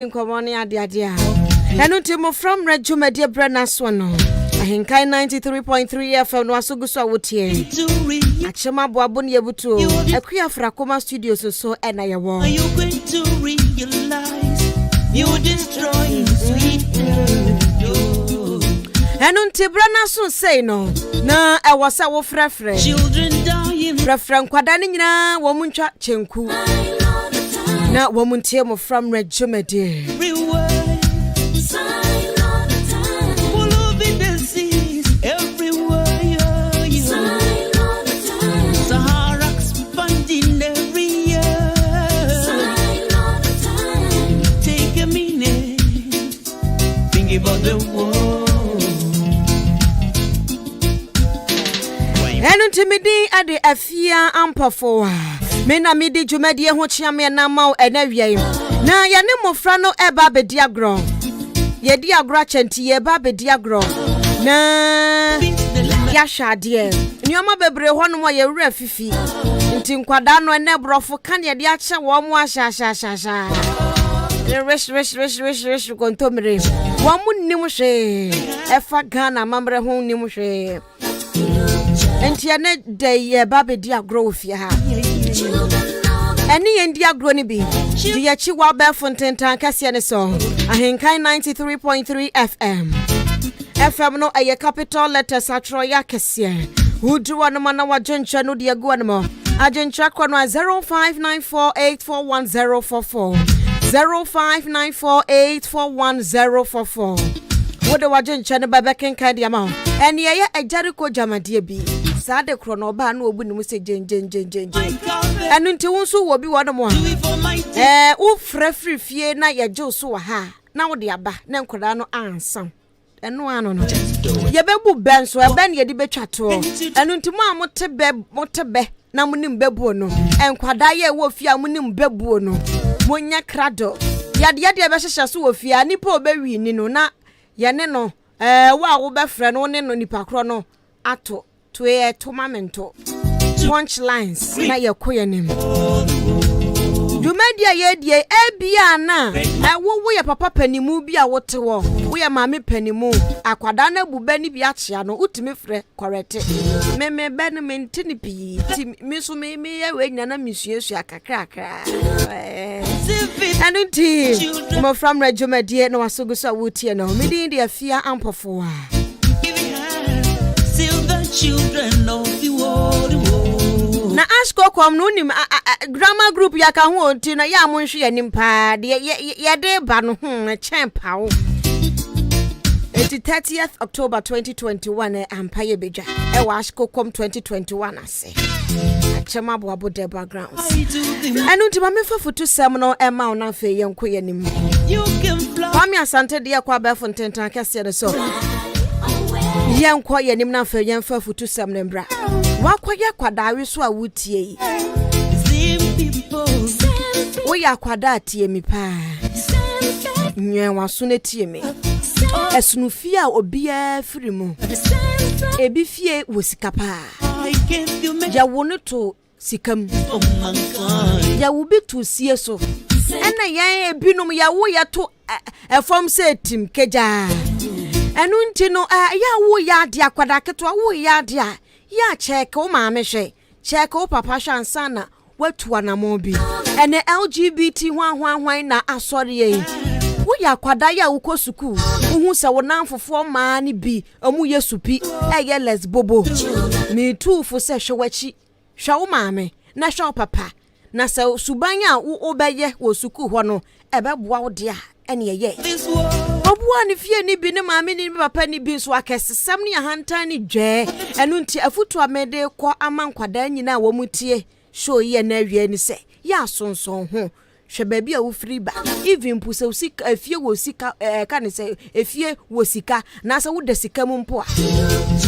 Nkomoni adia. Enu ti Mmofra Mmere dwumadi brana so no. Ahinkai 93.3 FM no asuguso awotie. Achema boabo ne yebutu. Akua Frakoma Studios so ena ye wo. Are you going to realize you destroy sweet love? Enu ti brana so say no. Na ewasa wo frefre. Children dying. Frefre nkwada ne nyina wo muntwa chenku. Na wo muntie Mmofra Mmere dwumadi. Enu timidi ade Afia Ampfowaa. Me na midi dwumadi ho chiame na maw enawie. Na ya ne Mmofra no eba bedi agro. Ye di agro achenti ye ba bedi agro. Na ya hwade. Nyoma bebre ho no ye wura fifi. Nti nkwada no ene brofo kan ye di ache wo mo ahya. Resh kontomre. Wa munnim hwe. Efa Ghana mamre ho nnim hwe. Enti ene de ye ba bedi agro ofia ha. Eni yendi agro ni bi. Di ye chi wa ba fontentan kase ne so. Ahinkai 93.3 FM. FM no aye capital letters atro ya kase. Udu wana mana wa jencha no di agu anmo. Ajencha kwa no 0594841044. 0594841044. Wode wa jencha ne baba kenkan di ama. Eni ye ejariko jamadie bi. Sade krono ba na obu ni mu se jen. Enu nti wonso wo bi wodo mo. Wo frefri fie na ye je so wa ha. Na wo de aba na nkoda no ansam. Enu ano no. Ye bebu benso e ben ye di betwato. Enu nti mo amotebe na munim bebu no. Enkwada ye wo fie amunim bebu no. Monya krado. Yade be hyehye so wo fie nipa obewi ni no na ye ne no wo befre no ne no nipa kro no ato to e to mamento. Punch lines na ye koyenim. Dwumadia ye die ebia na wo ye papa panimu bia wote wo ye maame panimu akwada na buba ni bia chia no utimi frɛ korete me be no mentini bi ti mi so me ye we nyana misuesua kakrakra anu ti Mmofra Mmere dwumadie na wasoguso wotie no me din de Afia Ampfowaa. Children of the world. Na asko kwam no nim grammar group ya ka ho onti na ya mo nhwe yanim pa de ye de ba no chen pawo. It's 30th October 2021 ampaye beja e wa asko kwam 2021 ase achema boabo de backgrounds enu nti ma mefa foto sem no e ma na fe ye nko yanim kwami asante de kwa ba fontentan kase de so yenko yenim na fa yenfa futu sam ne mbra wakoye kwadawe so a wutie yi wo ya kwada atie mi pa nyen waso na tie mi esunu fie a obia firi mu ebi fie wo sika pa ya wono to sikam ya wo bi to sie so ena yan ebinom ya wo ya to efom se tim keja enu nti no ya wo ya de akwada ketwa wo ya de a ya check o maame hwe check o papa hwansa na watu anamo bi ene LGBT hwan na asori yi wo ya akwada ya wo kosuku hu se wo nanfofo ma ni bi amu yesupi eye lesbobo me tufu se hwewachi hwa wo maame na hwa papa na se subanya wo obeye wo suku ho no ebeboa wo de a ene ye obuwa ni fie ni bi ni maame ni papa ni bi so akesesam ni ahantan ni dwe enu nti afutu amede kɔ amankwada nyina wo mutie show ye na awie ni se ya sonson ho hwe ba bi a wo free ba even puse usika afie wo sika ka ne se afie wo sika na se wo de sika mu mpo a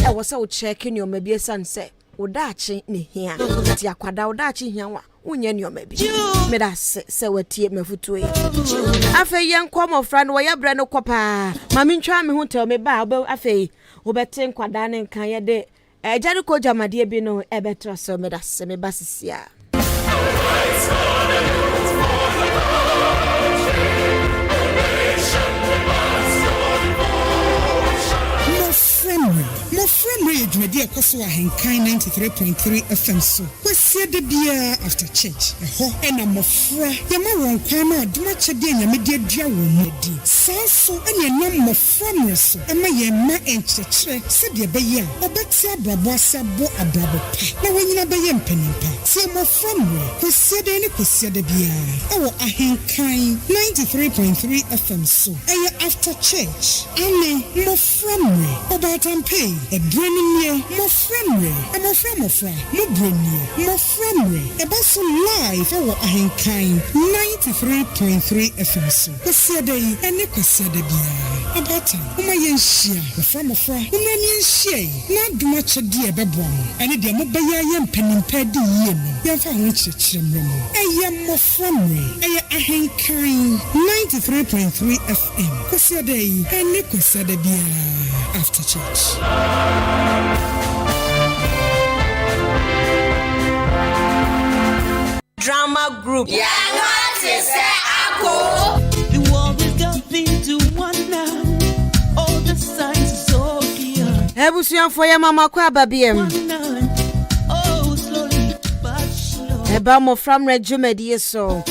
e wo se wo check ni o ma bi esan se wo daachi ne hia ti akwada wo daachi hia wa unye ni omabi me da se watie mafutu e afa yen kwa Mmofra no ya bra no kopa ma mentwa me hu tel me ba afa obete nkwada ne nkan ye de ejari ko jamade bi no ebetra so me da se me basisia dwumadi ekoso ahenkan 93.3 FM so kwasia de bia after church ho ena mmofra yema won kwan na adoma chede nyamede adua wo mudi sanso ene nam mmofra mmere so ema yema enchechire se de beye obeti abrabo asabo abrabo pa na wonyina beye mpanimpa se mmofra mmere kwasia de ne kwasia de bia ewo ahenkan 93.3 FM so eye after church ane mmofra mmere obatampe edrenimie mmofra mmere mmofra mubrenie mmofra mmere ebaso live ewo ahenkan 93.3 FM so kwasia de ene kwasia de bia abata uma yenhia mmofra unani yenhia na adoma chede ebebom ene de mobaya ye mpanimpa di yie no yemfa ho chechire mremo eye mmofra mmere eye ahenkan 93.3 FM kwasia de ene kwasia de bia after church. Drama group. Yeah, what is that? The world is coming to one now. All the signs are so clear. Ebusuan for your mama kwa babiem. Oh, slowly but slow. Eba Mmofra Mmere Jumedi so.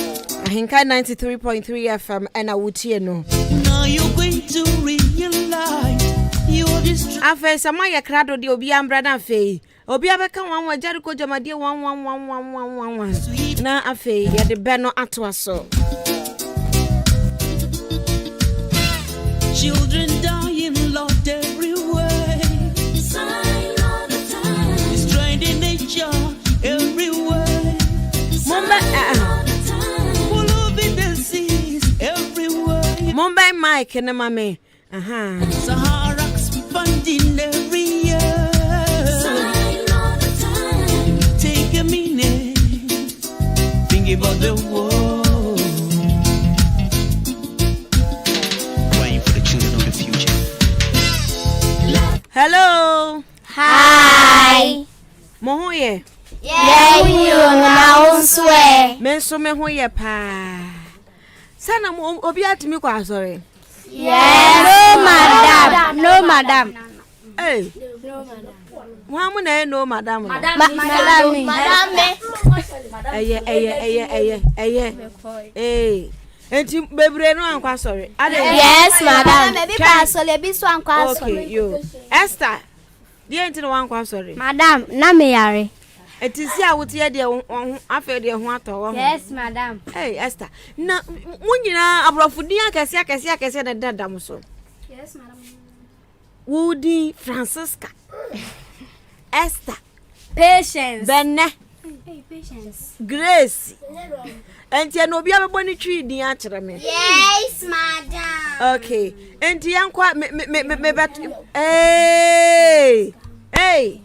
Ahinka 93.3 FM and awutie no. Now you're going to realize you're destroyed. Afa samaya krado de obi ambra na fe. Obi abeka wanwa Jericho Jamade 11111 na afe ya de beno ato aso. Children dying lost everywhere. Sign all the time. Destroyed in nature everywhere. Mumbai Full of disease everywhere. Mumbai Mike na mame. Aha. Sahara expanding every year. Take a minute, think about the world. Praying for the children of the future. Hello. Hi. Mohoye. Yeah, you now swear. Menso me hoye pa. Sana mo obi atimi kwa sorry. Yes, no, madam. Hey. Wamu na no madam. Madam. Hey. Enti bebre no ankwa sorry. Yes, madam. Maybe pastor lebi so ankwa sorry. Okay, yo. Esther. Die enti no ankwa sorry. Madam, na me yare. Eti si a wotie de afa de ho atọ. Yes, madam. Hey, Esther. Na munyina abrofudi akese na dadam so. Yes, madam. Woody Francisca. Esther. Patience. Benne. Hey, patience. Grace. Enti no bia bebo ni twi din a kire me. Yes, madam. Okay. Enti yankwa me bet. Hey. Hey.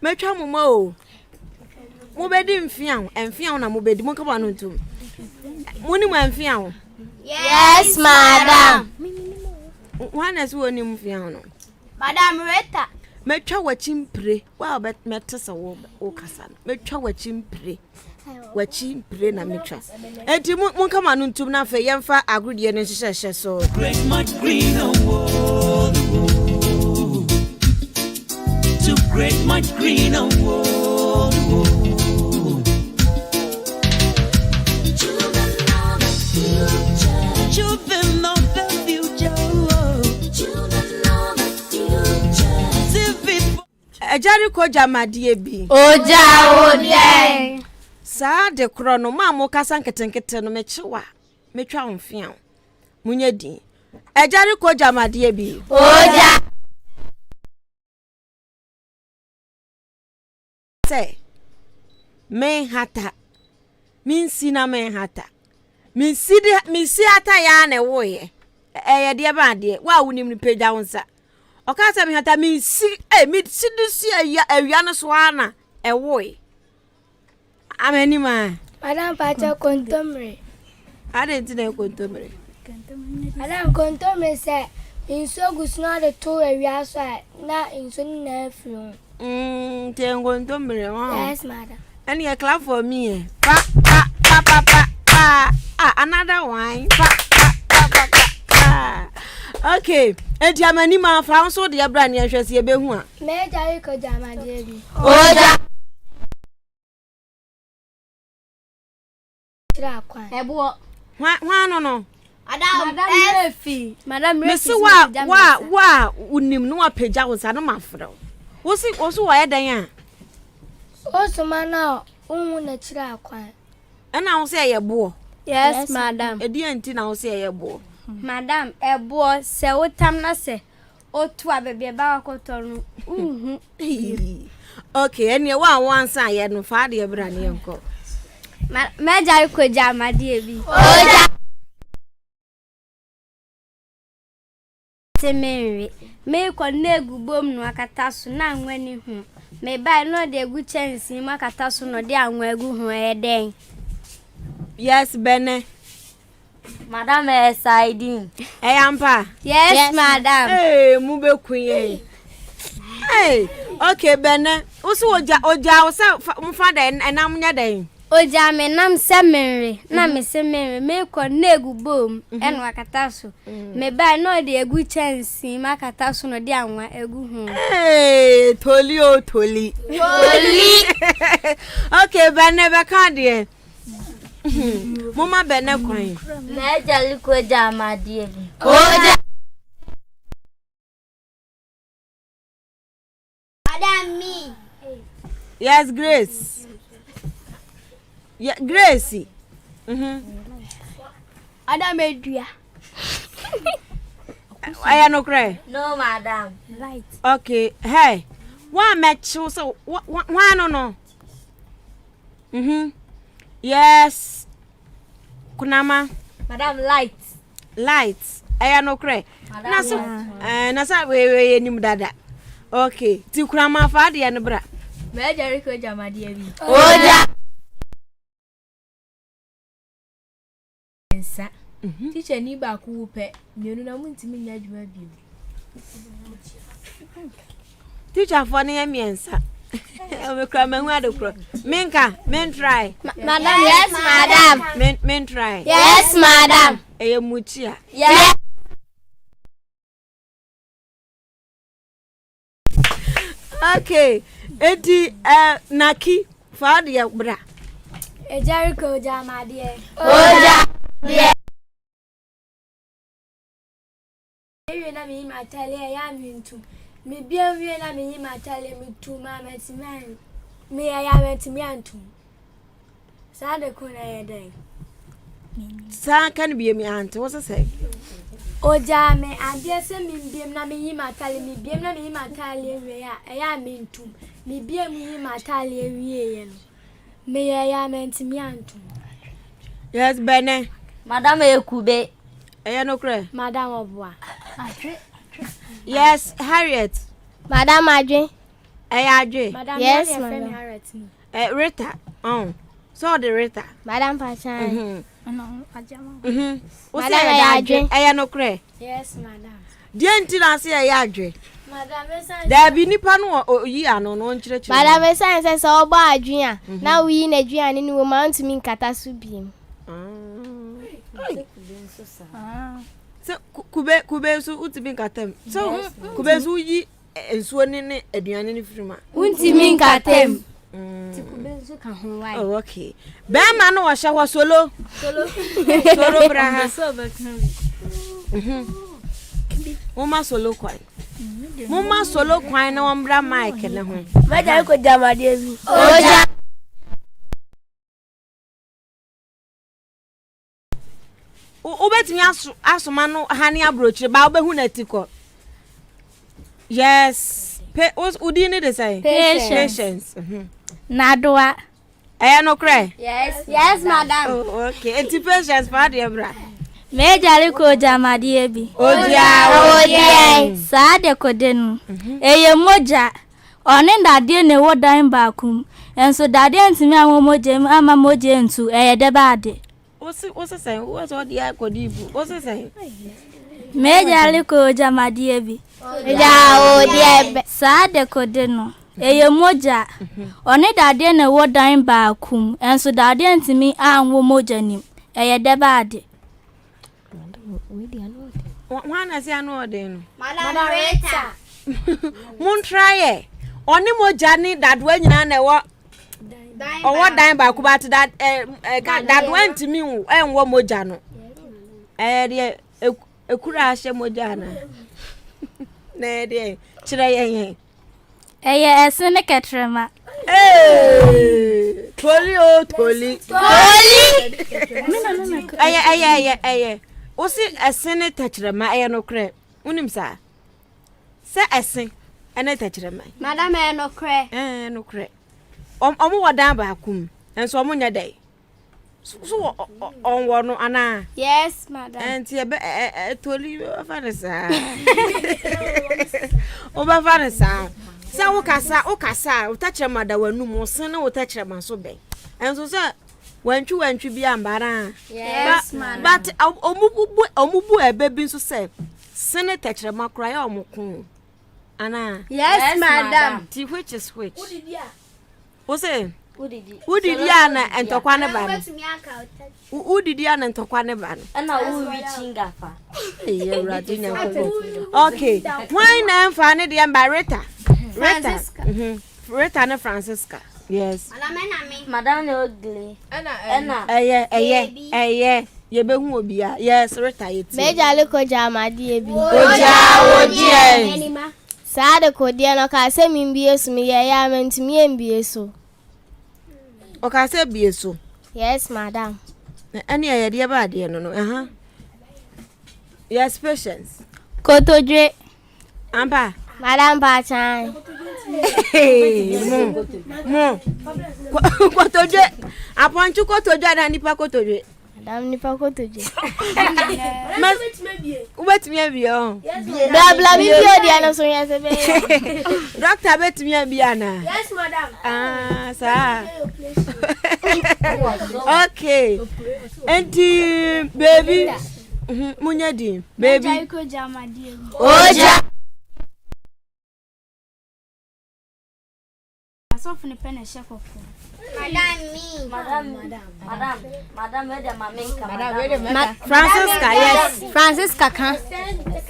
Me twa mama o. Mo bedi mfian na mo bedi mo kaba no ntum. Muni mo mfian. Yes, madam. Wana so oni mfian no. Madam Rita. Me twa wachimpre. Wa bet metesa wo kasa. Me twa wachimpre na me twa. Enti mo kama no ntum na fe yemfa agrodie no hyehyehye so. Great much greener world. To great much greener world. Children of the future. Children of the future. Jericho Jamade bi. Oja ode. Sa de kro no ma mo kasa nketenkete no mechewa. Metwa mfian. Munye din. Jericho Jamade bi. Oja. Say. Men hata. Min sina men hata. Min si ata ya na woye. De ba de. Wa wonim ni pagya wonsa. Okasa mi hata mi si mi si awia no so ana woye. Ameni ma. Madam Pacha Kontomre. Ade ntine Kontomre. Madam Kontomre say inso gusno de to awia so na inso na afiro. Ten Kontomre. Yes, madam. And you clap for me. Pa. Another one. Pa. Okay, enti amani ma fa so de abra ne ahwese ye behu a. Me jare ko jamade bi. Oja. Tira kwan. Ebo. Hwa no. Madam Refi. Madam Refi. Me se wa unim no apagya wo sa no mafro. Wo so wa yedan a. O so mana unhu na tira kwan. Na wo se ye bo. Yes, madam. Edi anti na wo se ye bo. Madam, ebo se wotam na se otu abebe ba akotoru. Okay, ene wa wansa ye no fa de bra ne enko. Me jare ko jamade bi. Oja. Mmere me ko negu bom no akata so na anwani hu me bai no de gu chansi ma akata so no de anwagu hu eden. Yes, Bene. Madam Esaidin. Ampa. Yes, madam. Hey, mu be kunye. Hey, okay, Bene. Usu oja wo se mfa da enam nya den. Oja me nam se Mmere na me se Mmere me ko negu bom eno akata so me bai no de gu chansi ma akata so no de anwa egu hu. Hey, toli. Okay, Bene be kan de. Mama Bene kwan. Me jali ko jamade bi. Oja. Madam me. Yes, Grace. Yeah, Gracie. Adam edua. Aya no cry. No, madam. Right. Okay, hey. Wa match so wa no. Yes. Kunama. Madam light. Aya no cry. Na so na sa we enim dada. Okay, ti kunama fa de no bra. Me jare ko jamade bi. Oja. Teacher ni ba ku pe mienu na muntimi nya adwuma bi. Teacher for na miensa. We kra mahu adokro. Men try. Madam, yes, madam. Men try. Yes, madam. Muchia. Yes. Okay. Edi Naki for the bra. E jare ko jamade. Oja. Yeah. Ewe na mi matale ya mintu. Mi bia wie na mi matale mi tu ma metiman. Mi ya metimi antu. Sa de ko na yeden. Sa kan bi mi ante what say? Oja me ade se mi biem na mi matale mi biem na mi matale we ya mintu. Mi biem mi matale wie ye no. Mi ya metimi antu. Yes, Bene. Madam Ekube. No cry. Madam Obwa. Yes, Harriet. Madam Adwe. Adwe. Madam Yes, madam. Harriet. Rita. So the Rita. Madam Pachan. What's Adwe? No cry. Yes, madam. Didn't you say Adwe? Madam There be nipa no yi ano no nchire chire. Madam Esan says so ba adwea. Na we na adwea ni wo man to min kata so biem. So kube so utimi katem. So kube so yi ensuo ne aduane ne firima. Untimi nkatem. Ti kube so ka ho wai. Oh, okay. Be ma no wo hye solo. Solo braha. So ba kan. Mama solo kwai. Mama solo kwai na wombra mic ne ho. Me jare ko jamade bi. Oja. Ubetimi asoma no hani abrochire ba obehu na tiko. Yes. Udi ni de say? Patience. Nadoa. No cry. Yes, madam. Oh, okay. Enti patience for the bra. Me jare ko jamade bi. Oja. Sa de ko de no. Eye moja. Oni dade ne wodan baakum. Enso dade ntimi anwo moja ama moja ntu de baade. What's saying? What's all the akodibu? What's saying? Me jare ko jamade bi. Sa de ko de no. Eye moja. Oni dade ne wodan baakum. Enso dade ntimi anwo moja nim. De baade. Wana say no den. Madam Rita. Mun try e. Oni mo jani that when nyina na wo owo dan ba ku bat that that went me enwo moja no. De ekura ahye moja na. Na de kire yen. Eye esene ketrema. Toli. Aye. Osi esene tachirema aye no kre. Unim sa. Se esen ene tachirema. Madam e no kre. No kre. Omo wadan ba akum. Enso omo nya dai. So on wo no ana. Yes, madam. Enti e toli afaresa. Oba faresa. Se wo kasa, utachirema da wanum, sen na utachirema so ben. Enso se wantwi bi ambara. Yes, madam. But omubu ebe bi nso say senator chirema kra ya omukun. Ana. Yes, madam. Ti which is which? Ose. Udidi ana entokwa ne ba no. Udidi ana entokwa ne ba no. Ana u wichinga fa. Eh, Radinya ko. Okay. Why na emfa ne de mba Rita? Francisca. Rita ne Francisca. Yes. Madam no ugly. Ana. Eye. Ye be hu obia. Yes, Rita yeti. Meja liko jamadi ebi. Oje. Saade kodie no ka se mimbie so me ye ya mentimi embie so. O ka se bie so. Yes, madam. Ani ye de ba de no. Yes, patience. Kotojwe. Ampa. Madam Bachan. Mo. Kotojwe. Aponchu kotojwe na nipa kotojwe. Madam nipa kotojwe. Wetimi abio. Bla mi bio dia no so yese be. Doctor betimi abia na. Yes, madam. Sir. Okay. Enti baby. Munyadi, baby. Oja. Sofuni pene chef of. Madam, where the mamenka? Francisca, yes. Francisca kan.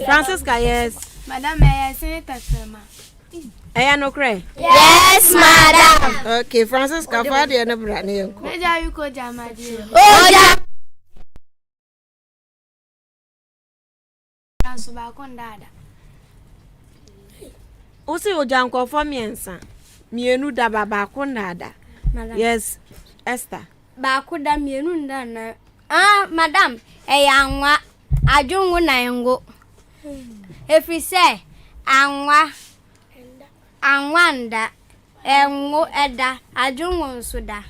Francisca, yes. Madam, I say that firma. No cray. Yes, madam. Okay, Francisca, father, no brand. Meja you ko jamadi. Oja. Suba kondada. Osi ojanko for miensa. Mienu da baba kondada. Yes, Esther. Ba kuda mienu nda na. Madam, anwa ajungu na ngo. Efri say anwa nda engo eda ajungu nsuda.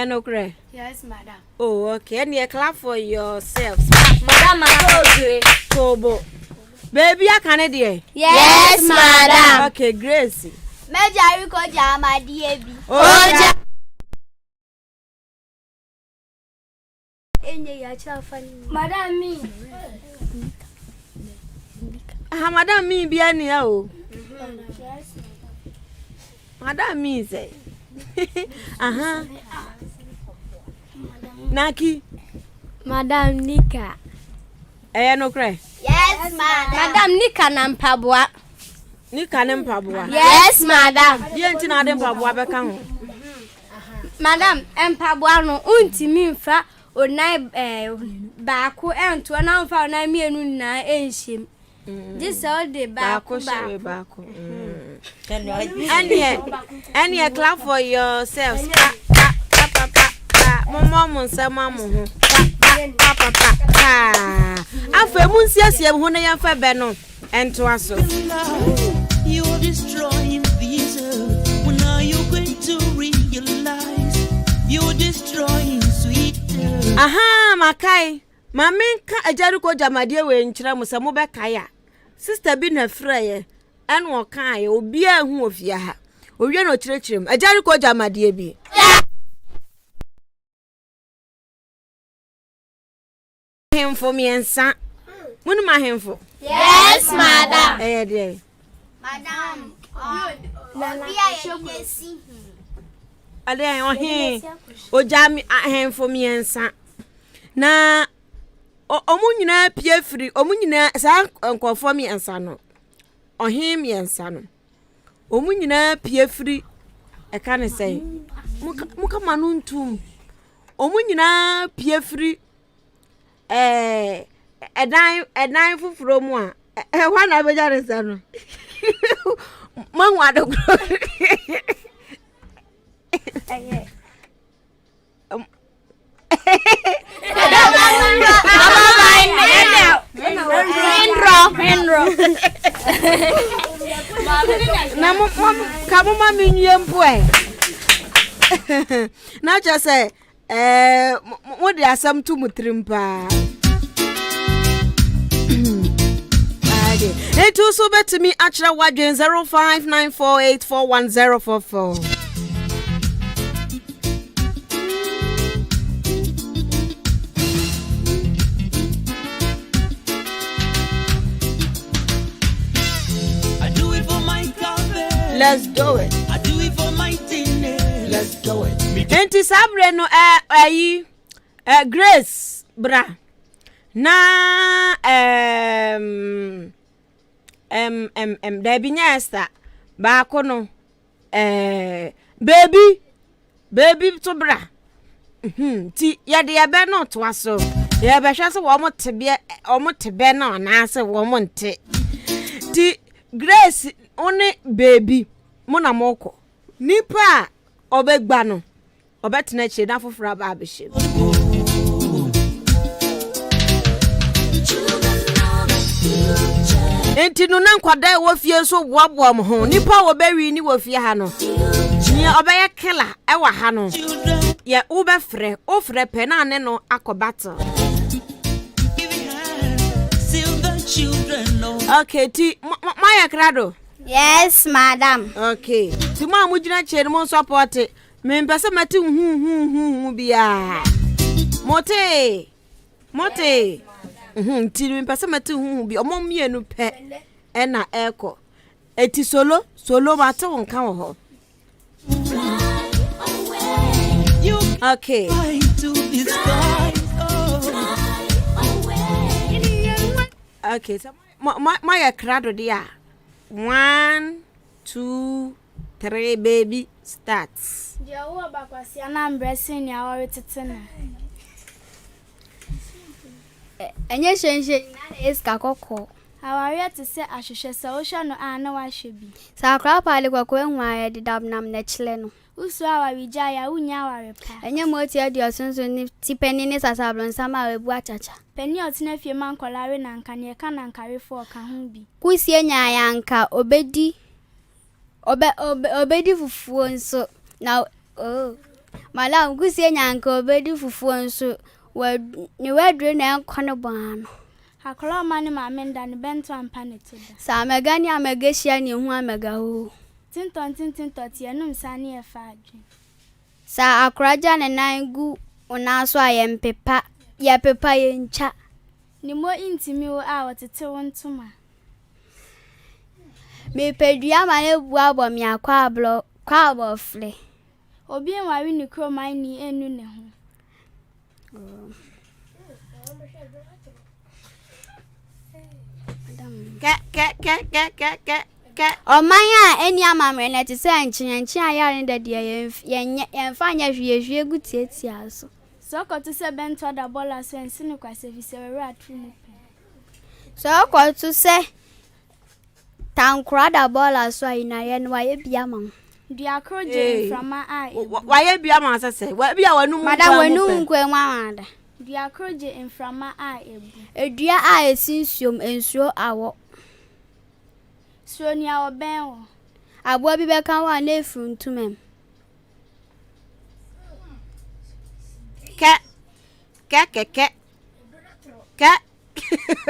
No cray. Yes, madam. Oh, okay. And you clap for yourselves. Madam, I Tobo. Baby, I can't dear. Yes, madam. Okay, Gracie. Meja you ko jamadi ebi. Oja. Enye ya chafani. Madam mi. Madam mi bi ani ya o. Madam mi say. Naki. Madam Nika. No cry. Yes, madam. Madam Nika na mpaboa. Nika ne mpaboa. Yes, madam. Ye nti na de mpaboa be ka ho. Madam, mpaboa no untimi mfa onai baako ento na mfa onai mienu na enhyem. This all the baako. And clap for yourselves. Mama nsema mo ho. Afa mu nsiasie ho na yamfa be no ento aso. You're destroying this earth. When are you going to realize you're destroying sweet earth? Makai. Mamenka ajaruko jamade we nkyira mo se mo be kai a. Sister bi na freye. En wo kan obi a hu ofia ha. Owie no kirekirem. Ajaruko jamade bi. Hemfo miensa. Munu ma hemfo. Yes, madam. Dear. Madam. Bia yesi. Ade ohin. Ojami hemfo miensa. Na Omunyina pie free omunyina sa nkofo mi ansa no ohim yensa no omunyina pie free e ka ne say muka manu ntum omunyina pie free edan fufuro mu a hwa na beja ne sa no manwa do na kamu mami nyempo na just say mo de asam tu mutrimpa ade etu so betimi achira wadwen 0594841044 Let's do it. I do it for my dinner. Let's do it. Enti sabre no Grace bra. Na Debbie Esther ba ko no baby to bra. Ti ya de ya be no to aso. Ya be hwe se wo mo tebe na na se wo mo nte. Ti Grace one baby mona moko nipa obegba no obetena che na fofora ba abehye enti no na nkwada wo fie so boaboa mo ho nipa wo bewi ni wo fie ha no ni obeye killer e wa ha no ye wo be frɛ o frɛ pe na ne no akobata. Okay, ti my crado. Yes, madam. Okay. Ti ma mu gina che mo support. Me mpese mati hu bia. Mote. Ti me mpese mati hu bia. Omo mienu pe e na eko. Eti solo mate won kan wo ho. Okay. Okay, so my crado dia. 1, 2, 3 baby starts. Dia wo ba kwasi na mbresin ya wo tetena. Enye hyenhye na eska kokko. Aware te se ahwehwe se wo hwa no na wa hwebi. Sakra pale kwakwa enwa ya didab nam na chile no. Usu awawija ya unya aware pa. Enye moti adio sonso ni tipeni ni sasablon sama webu achacha. Peni otena fie mankolare na nka ne ka na nkare fo ka ho bi. Kusie nya ya nka obedi fufuo nso na malam kusie nya nka obedi fufuo nso ni wedre na nkone bano. Akolo mani ma menda ni bento ampa ne toda. Sa megani amegeshia ni hu amega ho. Tinton tie num sane e fa adwen. Sa akoraja ne nangu onaso ayempepa ya pepa yencha. Ni mo intimi wo a wotete wontuma. Me pedua mane bua bo mi akwa ablo kwa abofle. Obi enwari ni kroman ni enu ne ho. Omanya eni amamre na ti se anchenche ayare ndade yemfanya hwiehwie gutietie aso. So to se bento da bola so ensini kwa service we atunu. So to se tankra da bola so ina ye no waye bia man. Dia kroje frama a waye bia man sese wa bia wanu mu madam wanu nkwa nwamada. Dia kroje inframa a ebu. Edua a esinsuom ensuo awo. So ni awo ben wo. Abo bi be kan wa na efruntumem. Ka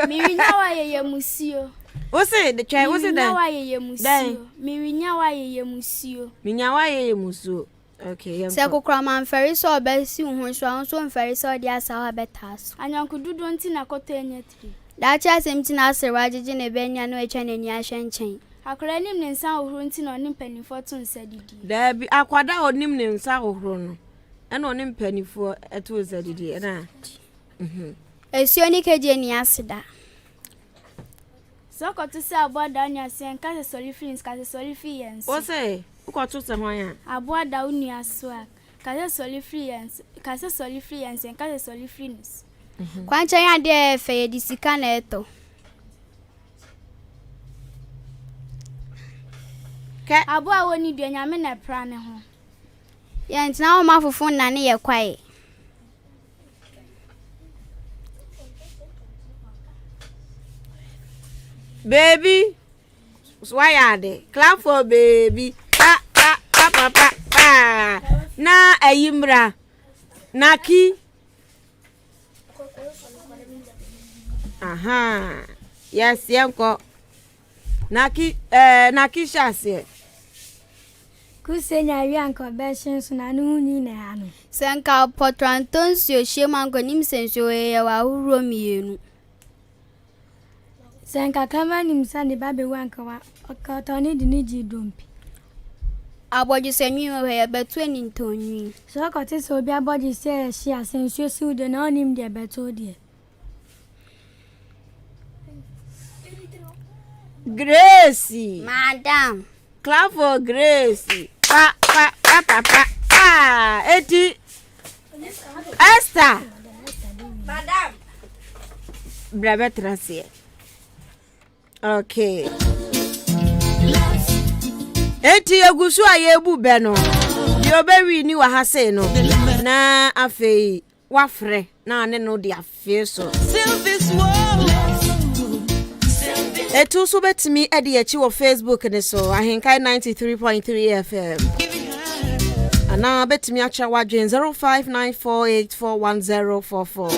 Mirinya wa yeye musio. Wose the try wose da. Wa yeye musio. Mirinya wa yeye musio. Minya wa yeye musuo. Okay, yam. Se kokra man feri so obesi hu so an so feri so dia sa ha betas. Anyanku dudu nti na koto enye 3. Da cha semti na asirwajiji ne benya no echa na ni ahyenchen. Akora nim ne nsa ohuru nti na onim panifo to nsa didi. Da bi akwada onim ne nsa ohuru no. Ena onim panifo eto nsa didi na. Esioni keje ni asida. So ko to say aboa da nya sen ka se sorry feelings ka se sorry feelings. What say? Who got to some ya? Aboa da unu aso a ka se sorry feelings ka se sorry feelings en ka se sorry feelings. Kwancha ya de fe di sika na eto. Ke aboa woni dua nyame na pra ne ho. Ya ntina o mafofo na ne ye kwae. Baby, why are they? Clap for baby. Pa pa pa pa pa pa. Na ayimra. Naki. Aha. Yes, yanko. Naki shase. Kusenya wi anko beshin so na nu ni na anu. Senka potrantonsi o shemango nimsenso ye wa huro mienu. Senka kama nimsani babe wanka wa okotoni diniji dompi. Aboji senyi we betu eni ntonyi. So kote so bi aboji se shi asenso si ude na onim de betu de. Gracie. Madam. Clap for Gracie. Pa pa pa pa pa. Ah, eti. Esther. Madam. Brave Tracy. Okay. Eti egusu ayebu be no. Di obewi ni wa hase no. Na afei wafre na ne no di afei so. Etu so betimi edi echi wo Facebook ne so ahenkai 93.3 FM. Ana betimi acha wadwen 0594841044.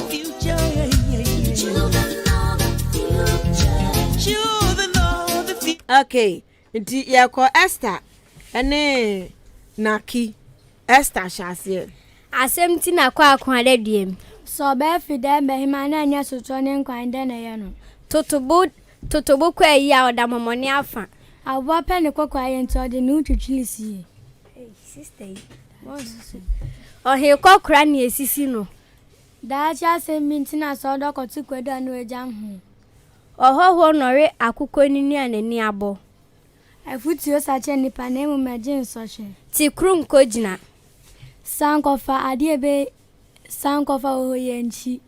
Okay, nti yako Esther ene Naki Esther shase. Asem ti na kwa ade diem. So be fide be hima na anya soto ne nkwan de na ye no. Totobo kwa ya oda momoni afa. Abo pe ne kokwa ye nti ode nu twitwilisi. Hey sister. Oh he kokra na esisi no. Da cha se minti na so do kotu kweda no ejam ho. Ohoho nore akukọ nini anani abo. Afuti o sache nipa na emu meje nsohwe. Ti krum ko gina. Sankofa ade ohoye nchi.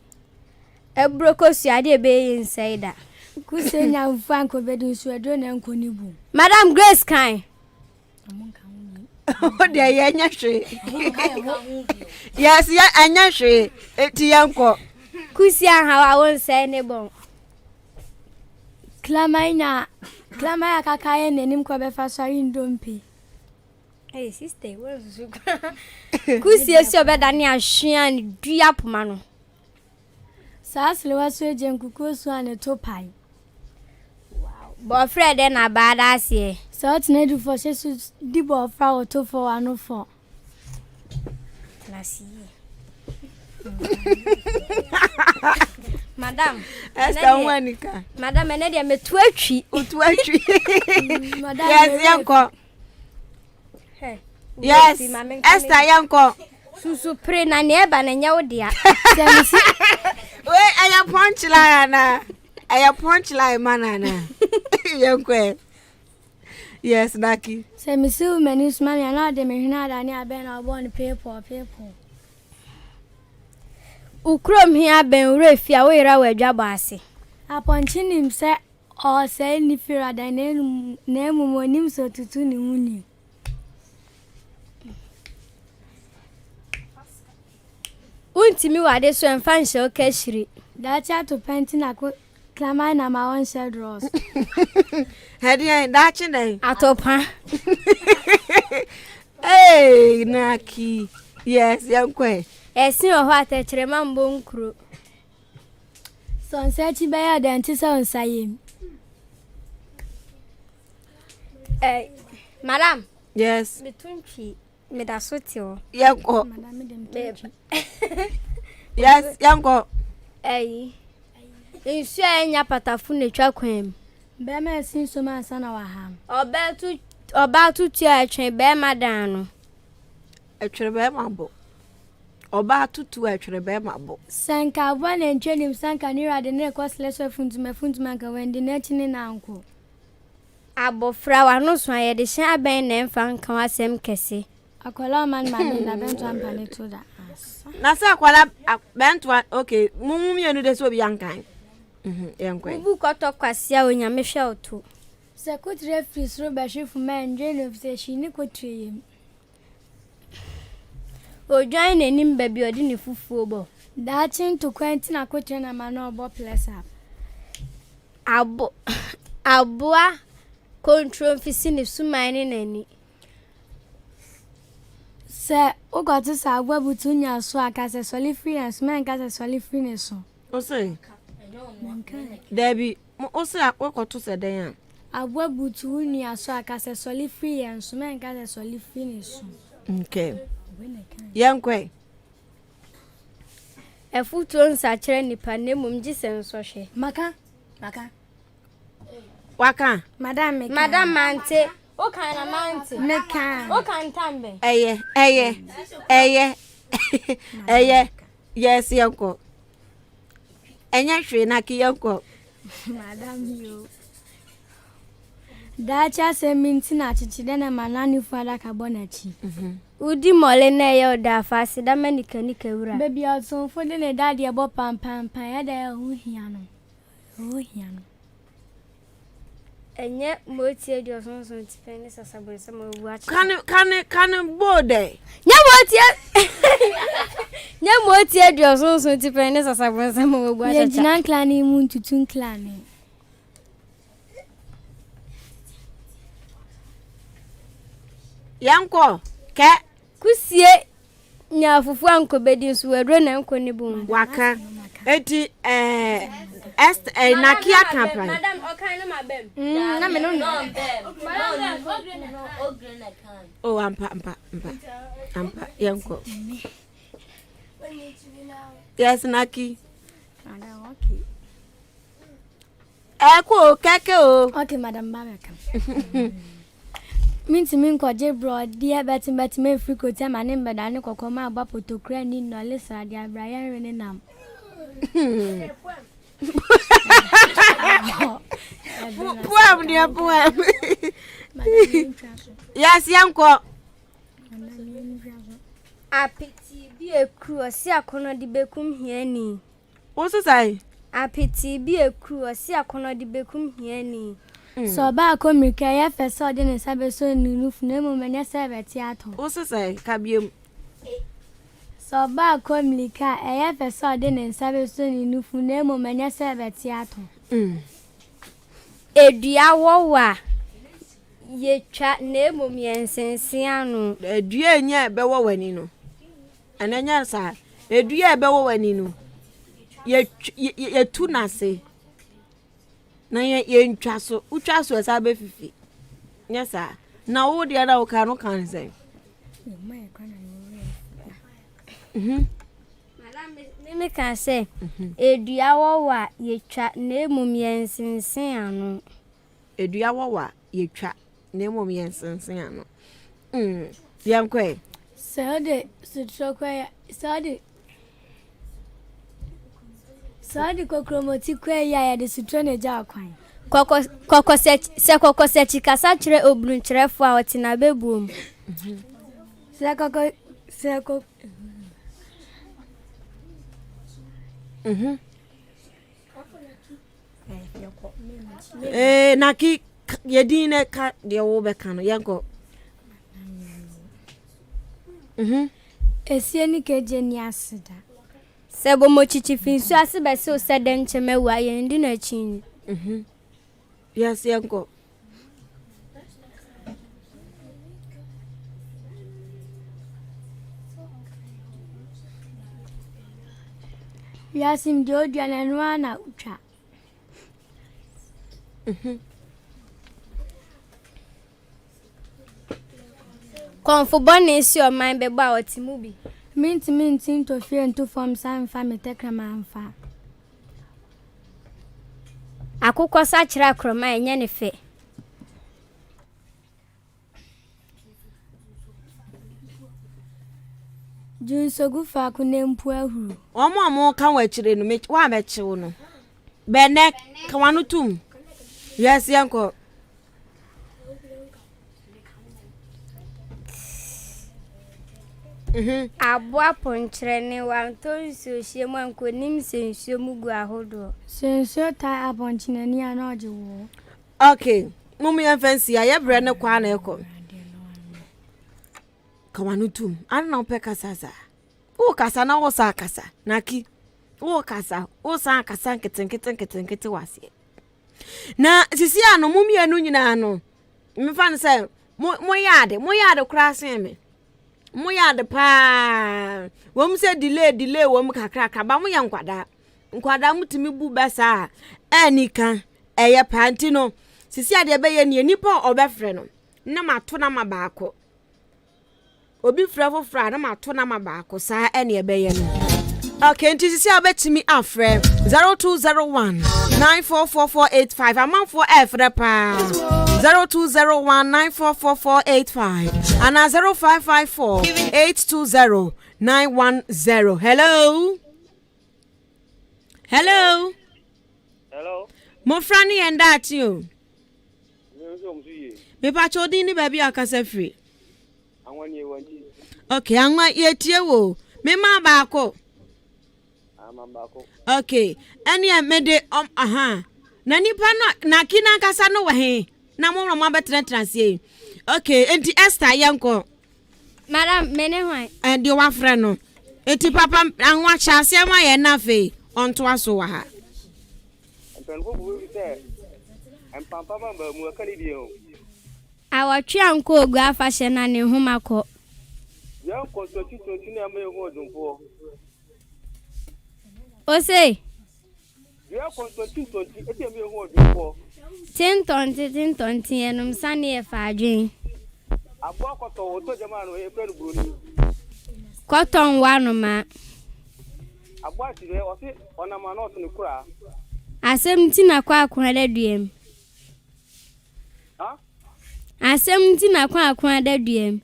Ebroko su ade ebe inside. Kusenya ufanko bedu su edo na nkonibu. Madam Grace Kai. O de yanya hwe. Yes, ya anya hwe. Eti yanko. Kusi anhawa won say ne bon. Klamaya kakaye nenim ko be fa sori ndompe. Hey sister, what's so? Kusi esi obeda ni ahwea ni dua poma no. Sasle waso eje nkuku so ane topai. Wow. Bo Fred na bada asie. So tna du for shesu di bo fra oto for anu for. Lasi. Madam, Esther wanika. Madam ene dia metu atwi. Otu atwi. Madam. Yes, yanko. Hey. Yes. Esther yanko. Susu pre na ne eba na nya wodia. Wait, aya punchline na. Aya punchline manana. Yanko. Yes, Naki. Se mi si umeni sumami ana de me hina da ni abe na obo ni people. Ukrom hia ben refia we ra wadwa baase. Aponchi nim se o se ni fira da na emu monim so tutu ni huni. Untimi wade so emfa nche okashiri. Da cha to penti na ko klama na ma won share draws. Hadi da chi na. Atopa. Hey, Naki. Yes, yanko. Esin oho atechere mambo nkuro. So nse chi be ya da nti se onsayem. Madam. Yes. Between me da sotio. Yanko. Madam dem. Yes, yanko. Insu enya patafu ne twa kwam. Be ma sin so ma sana wa ham. Oba tu tia atwen be madan no. Atwere be mambo. oba tutu atwere be mabo sanka bwana entwenim sanka ni rade ne kosle so funtuma nka wende na chini na anko abofra wa no so aye de hye aben na mfa nka wasem kese akola man na bento ampane to da na sa akwala bento okay mumu mienu de so bi yankan yankwe ubu koto kwasia onyame hwe oto Secretary Fris Robert man Jane say she ni kotreyem. O join enim baby odi ni fufuo bo. Daachin to kwenti na kotre na ma no obo plus up. Aboa control fisi ni sumane nani. Se o got to sa agwa butu nya so aka se soli free and man ka se soli free ne so. O say Debbie o say akwakoto se den ya. Agwa butu ni aso aka se soli free and man ka se soli free ne so. Okay. Yankwe. Efuto nsa kire nipa na mum gisen so hwe. Maka. Waka. Madam Mante. O kan na Mante. Meka. O kan tambe. Eye. Yes, yanko. Enya hwe na ki yanko. Madam yo. Dacha se minti na chichide na manani fada kabonachi. Udi mole na ye oda fasi da manika wura. Baby also for the daddy abo pam ya da hu hiano. Enye moti edi osonso tipeni sasabon sama wuachi. Kan bode. Nya moti edi osonso tipeni sasabon sama wuachi. Ye jinan klani mun tutun klani. Yanko ke kusie nya fufu anko bedi nso wedro na anko ne bum waka eti nakia kampan madam okan na mabem na me no oh ampa yanko yes naki okay eko keke o okay madam babeka minti min ko je bro dia betim me free ko te ma ne mbeda ne kokoma agba potokra ni no le sa dia bra yan rene nam Poem dia poem yes yanko apiti bi ekru osi akono di bekum hiani wo so sai apiti bi ekru osi akono di bekum hiani so ba ko mi ka ya fe so de ne sabe so nunu fune mo menya sabe ti ato wo so sai kabiem so ba ko mi ka ya fe so de ne sabe so nunu fune mo menya sabe ti ato edua wowa yetwa na mom yensensen anu edua nya be wo wani no ananya sa edua be wo wani no ye tu na se na ye ntwa so utwa so esa be fifi nya sa na wo de na wo kan se me kan se edua wowa yetwa na mom yensensen anu edua wowa yetwa na mom yensensen anu yankwe Sade kokromoti kwe ya de sutrone ja kwan. Koko se chikasa chire obrun chirefo a otina bebuom. Naki yedine ka de wo be kan yanko Esie ni keje ni asida. Sebo mochichi finsu asibe se o sede ncheme wa ye ndi na chin. Yes yanko Yasim jodia na nwa na utwa. Konfo boni si o man bebo a otimu bi. Minti to fie nto form san fa metekrama anfa. Akukọ sa kira kroma enye ne fe. Junsogu fa kunempu ahuru. Omo kan wa chire no me wa me chewo no. Bene kan wanu tum. Yes yanko. Aboa ponchre ne wanto nsuhye mu ankonim sensuo mu gu ahodo. Sensuo ta abonchine ni ana ojewo. Okay, mumu ya fancy ya bre ne kwa na eko. Kawanu tum, ana na opeka sasa. O kasa na wo sa kasa. Naki. O kasa, o sa kasa nkete wase. Na sisi ano mumu ya nu nyina ano. Me fan say mo yade kura sen me. Mo yade pa. Wo mu se delay wo mu kakra ba mo ya nkwada mutimi bu besa anika eye panti no sisi ade be ye ne nipa obefre no na mato na mabaako obi frɛ fofra na mato na mabaako saa ene ebe ye no. Okay, nti sisi abetimi afrɛ 0201 944485 amanfo efre pa 0201 944485 and 0554 820 910. Hello. Hello. Mmofra ni enda ati o. Me pa chodi ni baby akasa free. Anwan ye wanti. Okay, anwa ye tie wo. Me ma ba ko. Amambako. Okay. Eni e mede aha. Na nipa na kina kasa no wa he. Na mo ma betrentrasie. Okay, enti Esther yanko. Madam mene hwan. And you wa frɛ no. Enti papa anwa chase ma ye na fe. Onto aso wa ha. Mpenko bu bi se. Empampa ba mu akani bi o. Awatwe anko ogu afahye na ne homa kɔ. Ya ko so ti na me ho odunfo. Ose. Ya ko so ti eti me ho odunfo. Tintonti enum sane e fa adwen. Abo akoto wo to jama no e fere buruni. Cotton wanu ma. Abo atire o se onama na otu kura. Asem ti na kwa akwa da duem. Ha? Asem ti na kwa akwa da duem.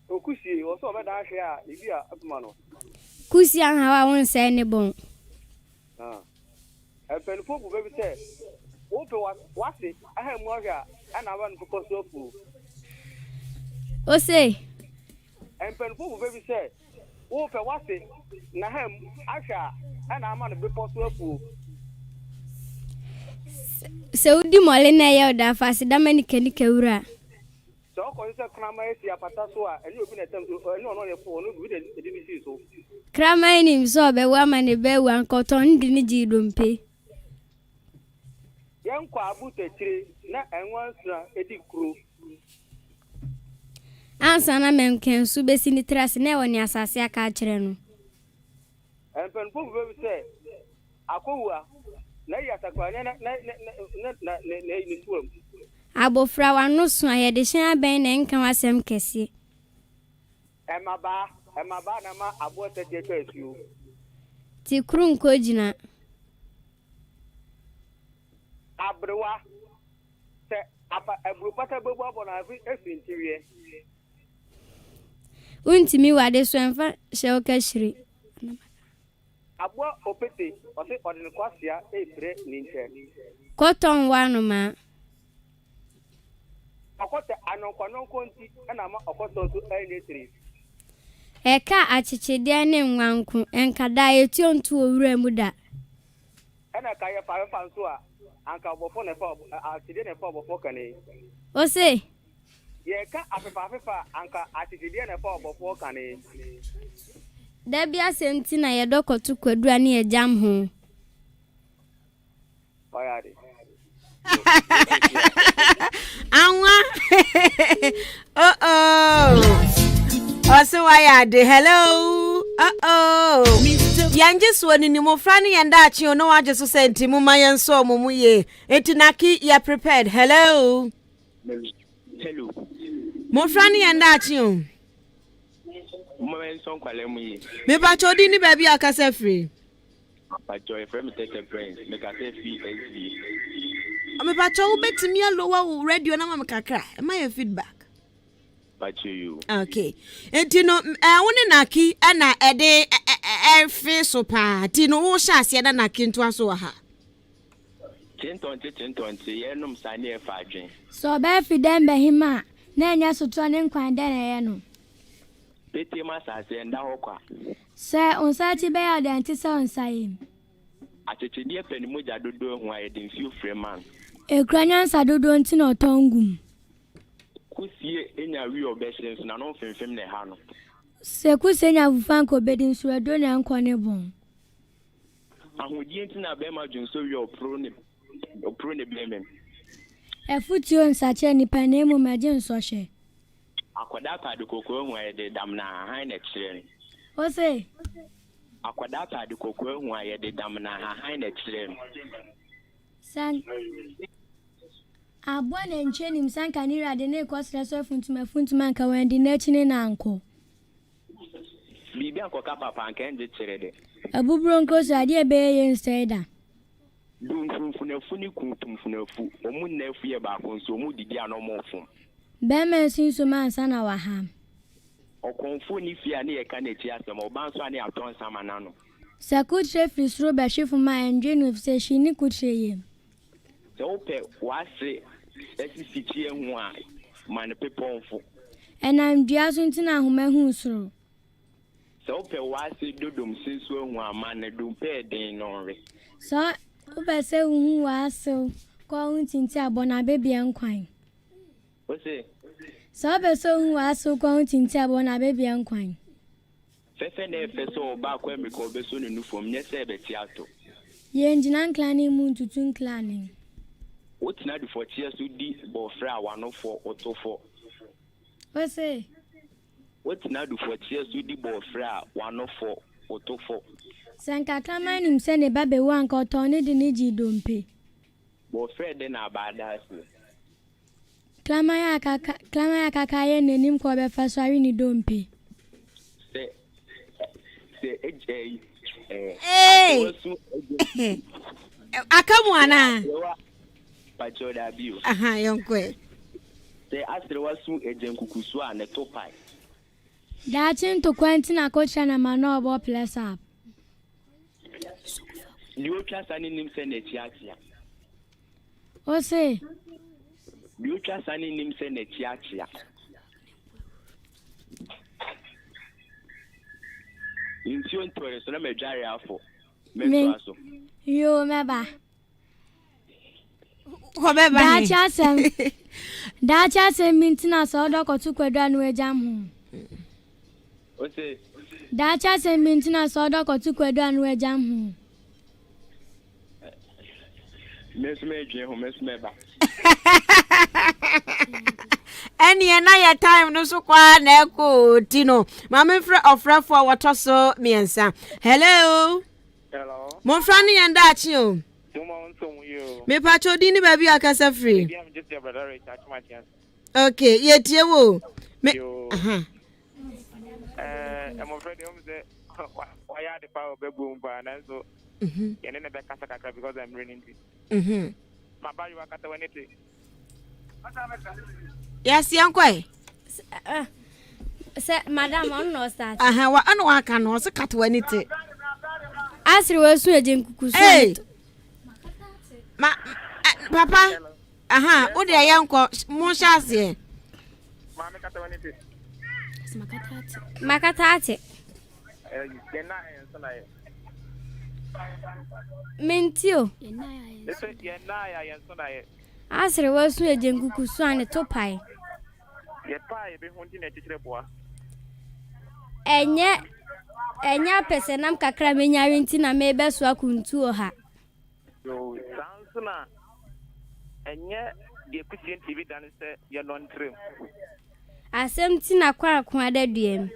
Okusi o so be da hwe a ibi a atuma no. Kusi an hawa won sai ne bon. Penfo bu be se wo pe wase aha mu ahwe a ana ba no kokoso fu. Ose. Penfo bu be se wo pe wase na ha ahwe a ana ama no be kokoso fu. Se udi mole na ye oda fase da mani kanike wura. So ko se krama esi apata so a eni obi na tem so eni ono ne fo no bi de ni si so. Krama ni so be wa mane be wa nkoton ndi ni jidompe. Yankwa abutechire na enwansra edi kuro. Ansa na menken su be sini trase na woni asase aka kire no. Penfo be se akowua na yatakwa na ni tuam. Abofra wanu so ayede hyan ben na nkan wasem kese. Emaba na ma abo tete twasu. Ti krun ko jina. Abrewa se apa abrupata gbogbo abo na afi efintirie. Untimi wade so enfa hye ka hiri. Abo opete o se odin kwasia ebre ni nche. Cotton wanu ma. Akote anonkwanonko nti na ma okoto so ainetri. Eka achichide ne nwanku enkada etiontu owura mu da. Ena ka ye fa nso a anka obofo ne fa atide ne fa obofo kane. Ose. Ye ka afefa anka atide ne fa obofo kane. Da bia senti na ye dokotu kwadua ne ejam ho. Oyade. Anwa. Also wayade. Hello. Yanje swani ni Mmofra ni yanda achi ono waje so senti mu mayen so mu ye. Etinaki ya prepared. Hello. Hello. Mmofra ni yanda achi o. Mayen so kwale mu ye. Me ba chodi ni baby akasa free. Ba joy from take a brain. Me ka say FSD. Me ba cho betimi alowa wo radio na ma kakra. E ma your feedback. Pachu. Okay. Tino wone naki ana ede efe so pa. Tino wo sha ase na naki nto aso ha. 1020 yenum sane e fadwen. So be fi dem be hima na enya so to ne nkwan de na ye no. Pete ma sa se nda hokwa. Se onsa ti be ya de anti se onsa yim. Atete die pani moja dodo hu aye den few freeman. Ekranya nsa dodo nti na otongum. Kusie enya wi obesens na no femfem ne ha no. Se kusie nya vufan ko bedin so edo na nko ne bon. Ahodie nti na be ma dwonso wi opro ne bemen. Efutio nsa che ni pane mu maje nso hye. Akwada pa de kokoro hu aye de dam na han na kire. O se Akwada pa de kokoro hu aye de dam na han na kire. San Abwa na ncheni msanka nira de ne kwasira so funtuma nka wandi na chine na anko. Bibi anko ka papa anka nje kire de. Abubro nko so ade be ye nsaida. Dun funfuni kuntumfunafu omu na afu ye ba ko so mu didi anomofo. Be men sinso man sana wa ham. Okonfo ni fia na ye ka na ti asem oban so ani aton sama na no. Sakutre frisro be hwefu ma enje no se shi ni kutre ye. So ope wase esisitie hu a man peponfo. Enam dua so ntina ahoma hu soro. So ope wase dodom sinso hu a man dum pe den no re. So ope se hu wase ko hu tinti abona bebi enkwan. O se So ope se hu wase ko hu tinti abona bebi enkwan. Fefe na efe so ba kwa mi ko be so ne nufom nye se be tiato. Ye njina nklani mu ntutu nklani. Wotina du for tears to di bofra wanofo otofo. O se Wotina du for tears to di bofra wanofo otofo. Sanka kama ni mse ne babe wanka otone de ne ji dompe. Bofra de na bada se. Klama ya kaka ye nenim ko be fa so awi ni dompe. Akamu ana. Pachoda bio. Aha, yonkwe. Se asre wasu ejenkukusu a ne topai. Datin to kwantina kocha na mano obo plus up. Liyo chasa ni nimse ne tiatia. O se Liyo chasa ni nimse ne tiatia. Intio ntore so na medware afo. Menso aso. Yo meba. Ko beba. Dacha sem mintina so dokotu kwadwa no ejam hu. O se Dacha sem mintina so dokotu kwadwa no ejam hu. Mesme dwe ho mesme ba. Eni na ya time no so kwa na eko tino. Mmofra ofrafo watoso miensa. Hello. Hello. Mmofra ni yanda achi o. Me pacho di ni baby akasa free. Okay, ye tie wo. Me aha. I'm afraid you say why are the power be boom ba na so. Yene ne be kasa kakra because I'm raining. Ma ba you akata wenete. Yes, yankwe. Se madam on no start. Aha, wa anu aka no se kata wenete. Asri wasu ejenkukusu. Hey. Papa. Aha, o de yanko mo shase. Ma me kata wenete. Makatati. Yena enso na ye. Mentio. Yena ya enso na ye. Asri wasu ejenkukusu ane topai. Ye pa ye be hondi na titire boa. Enya pesenam kakra menyari nti na mebe so akuntu ha. Yo, sansuna. Enye de kusien TV dan se ye non trim. Asem ti na kwara kwa da duem.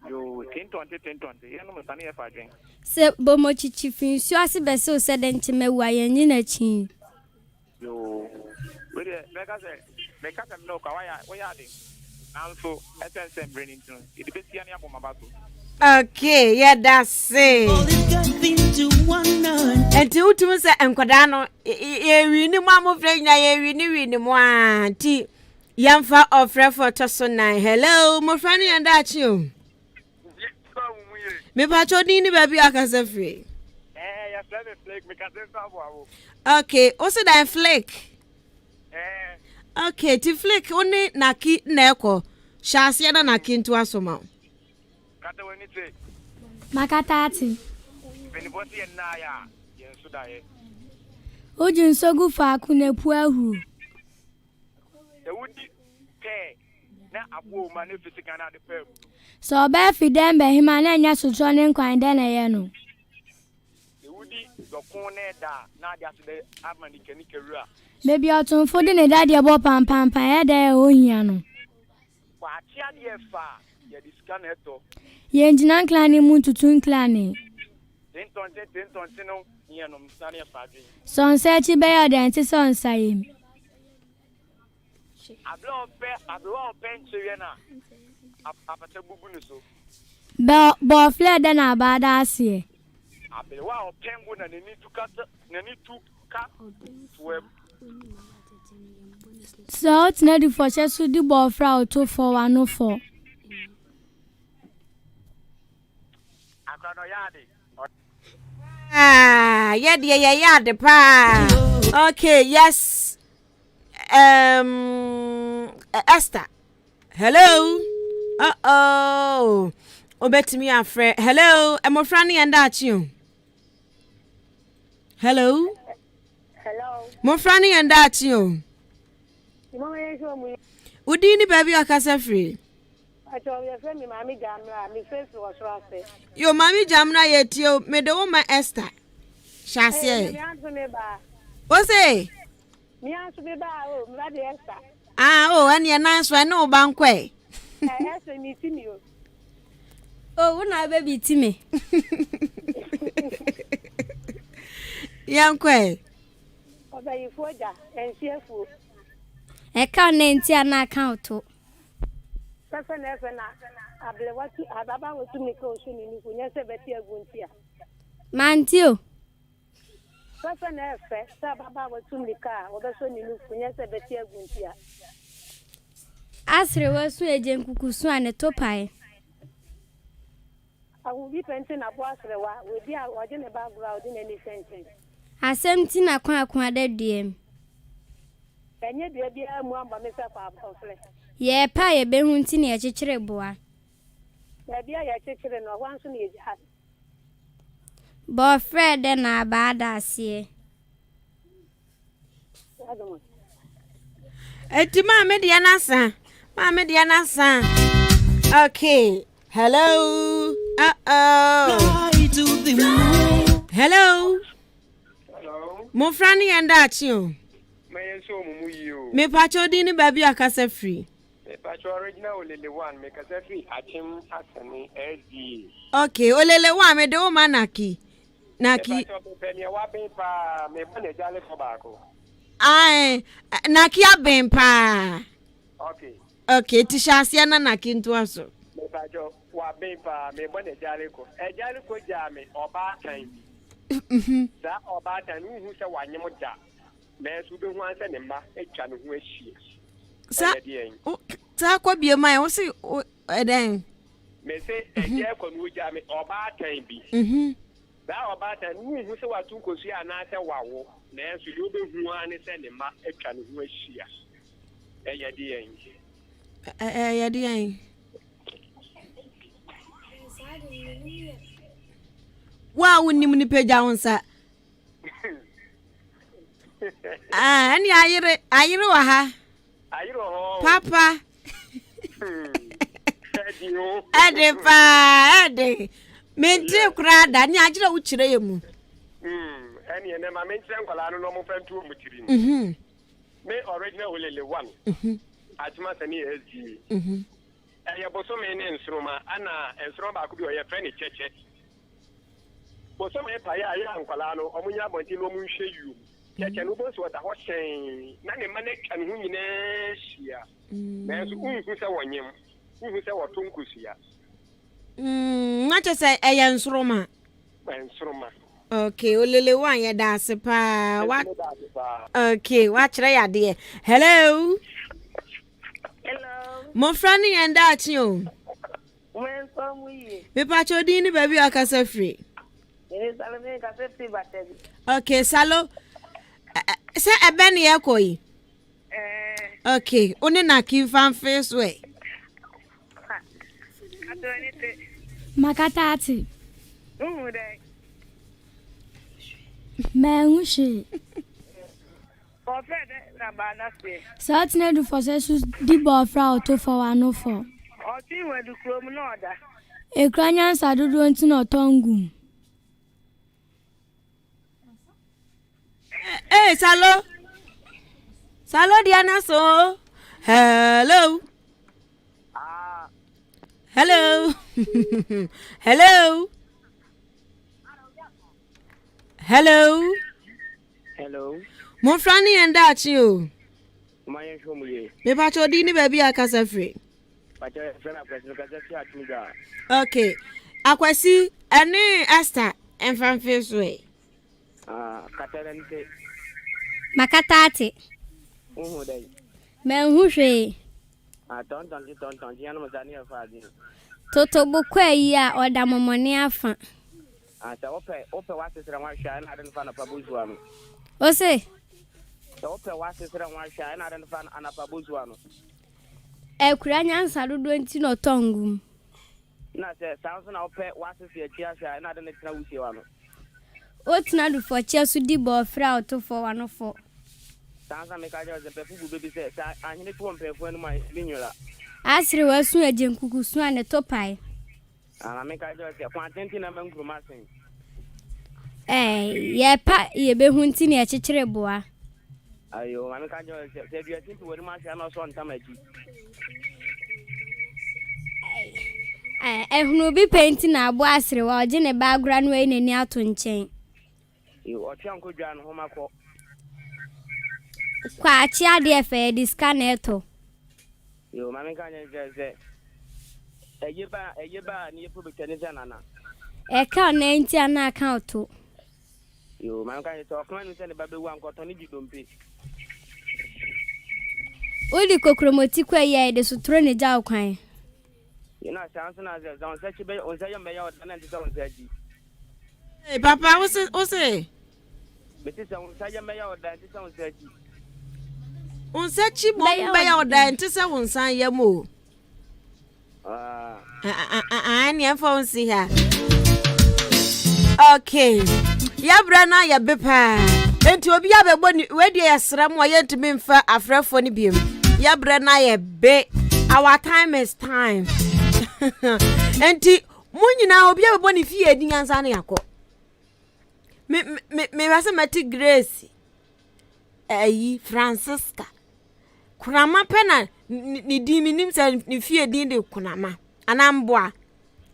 Yo, 1020 ye no mutane ye fa dwen. Se bomo chichi finsu ase bese o se den chimewa ye nyi na chi. Yo, we de meka se no ka waya de. Nanso essence branding tun. It be sia na abomabato. Okay, yeah, that's it. And to say, and Quadano, ye win the mamma friend, ye win mo auntie. Yamfa ofre for toso 9. Hello, Mmofra ni anda achi o. Me pacho ni baby akasa free. Ya friend flake me kase sawo. Okay, also that flake. Okay, ti flake oni naki na ekọ. Shase na naki ntu asoma. Kata wani te. Makatati. Beni bosi en na ya. Yen so da ye. Ojin sogu fa kunepu ahu. The woody pe na abu ma ne physical na de pe. So be fidem be hima na nya soso ne nkwan de na ye no. The woody do kon ne da na dia so de amanike ni kewura. Maybe otunfo de ne da de bo pam e da ohia no. Kwa atia de fa ye discan heto. Ye njina clan ni mu tutun clan ni. Tenton no ye no msani ya fa dwen. So nse chi be ya de nti so nsa yim. Ablo pe nchwe na apata bubu ni so. Bo fle de na bada asie. Abelwa opengu na neni tukata neni tuka web. So it's not the first so the ball fra to for 104. Akwano yade. Yade pa. Okay, yes. Esther. Hello. Uh-oh. Obetimi afre. Hello. Mmofra ni anda achi o. Hello. Hello. Mmofra ni anda achi o. Udini baby akasa free. Yo mami jamna yetio me de woman Esther. Shase. What's it? Me answer be ba o, me de Esther. And your nice one no bankwe. Esther ni timi o. Oh, una baby timi. Yankwe. Obayi foja, ensiefo. E ka na nti ana account o. Sasa na efe na ablewatu ababa wotu mi ko so ni ku nyese beti aguntia. Mantio. Sasa na efe sa baba wotu mi ka obeso ni ku nyese beti aguntia. Asre wasu eje nkukusu ane topae. Awu bi penti na bo asre wa we bi a oje ne background ni any sentence. Asem ti na kwa adediem. Enye bia bia mu amba me sa kwa abofle. Ye pa ye be hu nti na ye chechire boa. Ya bia ya chechire no wanso na eji ha. Bo Fred na abada asie. Eti ma me dia nasa. Okay. Hello. Hello. Mmofra ni anda achi o. Me pacho di ni baby akasa free. Me pacho original olele one me kasa free achim asani SD. Okay, olele one me de o manaki. Me pacho pe me wa be pa me bone jale ko baako. Naki aben pa. Okay, tishasi na naki ntu aso. Me pacho wa be pa me bone jale ko. Jale ko jame oba kan. Sa oba tan hu se wanyem ja. Mesu be hu anse ne mba etwa ne hu ahie. Sa kwa bie mai wo se eden. Me se eje ko no ja me oba tan bi. Sa oba tan hu se watu kosu ana se wawo. Mesu yo be hu ane se ne mba etwa ne hu ahie. Yedi en. Wa woni ni peja wonsa. Ani ayire wa ha. Ayire ho. Papa. Ede. Mente kura da ni agire wo kire yemu. Ani ene ma mente nkwala no mo fantu mo kiri ni. Me original olele one. Atuma sani SG. Ya boso me ne nsroma ana nsroma ba ku bi o ye friend cheche. Boso me pa ya nkwala no omunya bonti no mu nhwe yu. Cheche no boso wata ho hyen na ne ma ne twa ne hu nyina hia. Na so unhu se wonyem. Unhu se wotonkusia. Na chese eya nsroma. Nsroma. Okay, olele wan ye da se pa. What? Okay, what try ya there. Hello. Mmofra ni yenda achi o. When some we. Me pacho di ni baby akasa free. Salome kasa free battery. Okay, Salo. Se ebe ni ekoi. Okay, one na ki fan face way. Makatati. Mengushi. Sat ne du for Jesus di Mmofra auto for 104. E kranya sadudu nti no tongu. Hey, Salo. Salo Diana so. Hello. Hello. Hello. Hello. Hello. Mmofra ni yenda achi o. My show me. Me pacho di ni baby akasa free. Pacho friend akwesi kasa free atmuga. Okay. Akwesi ene Esther enfan face way. Katarante. Makatati. Dai. Menhushe. Tonton yana mazani afadi. Toto bukwa yi a oda momoni afa. Sa ope wasesera nwahwa na adan fa na pabuzuwa no. Ose. Sa ope wasesera nwahwa na adan fa na pabuzuwa no. Ekura nyansa dodo nti no tongum. Na se sanso na ope wasesera chiahwa na adan tina wusewa no. Otina du for chesu di Mmofra auto for 104. Sansa me kaje ze pefu bu bebi se sa anyine to mpefu anu ma binyura. Asiri wasu ajenkuku su ane topai. Ana me kaje ze kwantenti na mankruma sen. Ye pa ye behu nti ne akekere boa. Ayo, mami kaje se bia tinti wori ma hwa na so ntamaji. Ehunu bi painti na abo asiri wa oje ne bagura no e nani ato nchen. Yo, otia nkodwa no homa ko. Kwa achi ade efe diska na eto. Yo, mami kaje ze Ejeba ni efu beteneza nana. Eka na nti ana account. Yo, mami kaje to kuma ni se ne babe wa nkoto ni gidompe. Odi kokromoti kwa ye de sutro ne ja okwan. You know, chance na ze on search be on say me ya na nti se on search. Hey papa, ose. Beti se on say me ya nti se on search. On search bomba ya oda nti se won san ya mo. Ani afọ si ha. Okay. Ya bra na ya bepa. Enti obi ya bebo ni wedi ya sram wa yentimi mfa afrefo ni biem. Ya bra na ya be. Our time is time. Enti munyina obi ya bebo ni fie edi nyansa na yakọ. Me wase mati Grace. Francisca. Kunama pena ni dimi nimsa ni fie dinde kunama. Anamboa.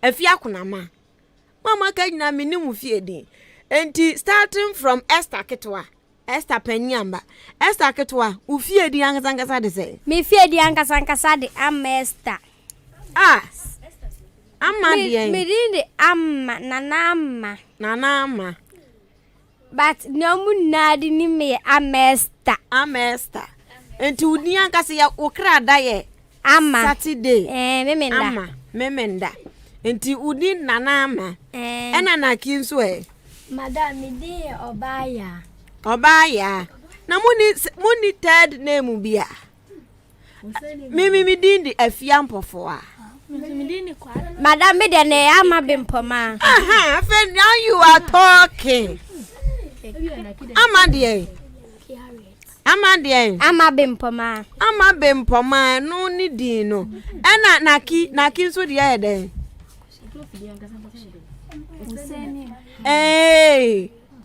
Afia kunama. Mama ka nyina minimu fie din. Enti starting from Esther Ketwa. Esther Penyamba. Esther Ketwa, ufie din ankasa de se. Me fie din ankasa de Esther. Amma de. Me din de Nana amma. But no munadi ni me Esther. Esther. Enti udi ankasa ya okra da ye. Saturday. Memenda. Enti udi nana ama. Ena na kinso Madam me di Obaya. Na muni third name bia. Me di Afia Ampfowaa. Madam me de ne ama bempoma. Now you are talking. Ama bempoma no ni di no. Ena na kinso di ya eden.